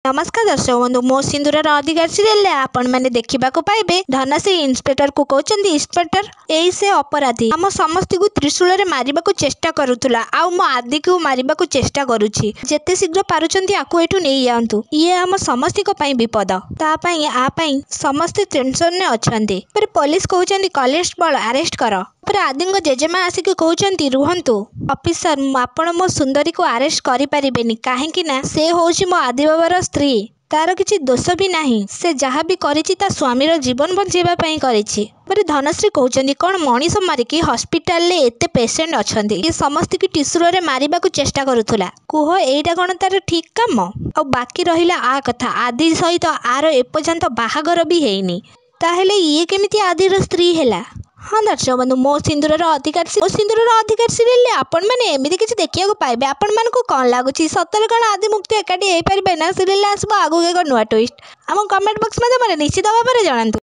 नमस्कार दर्शक बंधु मो सिंदूर अधिकार सीरियल आपण मैंने देखा पाइबे धनश्री इंस्पेक्टर को कहते इंस्पेक्टर यही से अपराधी आम समस्त को त्रिशूल मारिबा को चेष्टा करुला आउ मो आदि को मारिबा को चेष्टा करुछि जेते शीघ्र पारुचंती आकु एठू नहीं जांतु ये आम समस्त को पई विपद तापाई आ पई समस्त टेंशन ने अछंती पर पुलिस कहउचंती कॉन्स्टेबल अरेस्ट कर पर आदि जेजेमा आसिक कहउचंती रुहंतु ऑफिसर आपण मो सुंदरी को अरेस्ट करि परिबेनी काहेकि ना से होउछि मो आदि बाबार स्त्री तार किसी दोष भी नहीं से जहाँ भी करिछि ता स्वामीर जीवन बंचेबा पई करिछि पर धनश्री कहउचंती कौन मनीष मारिकी हॉस्पिटल ले एते पेशेंट अछंती ये समस्त की टिश्यू रे मारिबा को चेष्टा करुथुला कुह एटा कौन तार ठीक काम आ बाकी रहिला आ कथा आदि सहित आर एपर्यंत बाहागर भी हेइनी ताहेले ये केमिति आदिर स्त्री हैला। हाँ दर्शक बंधु मो सिंदूर अधिकार सीरियल आपण मैंने एमती किसी देखा पाइबे आपण मानक कौन लगुच सतरे कौन आदि मुक्ति एकाठी हो पारे ना सीरियल आसब आगु एक नुआ ट्विस्ट आम कमेंट बॉक्स में निश्चित भाव में जनातु।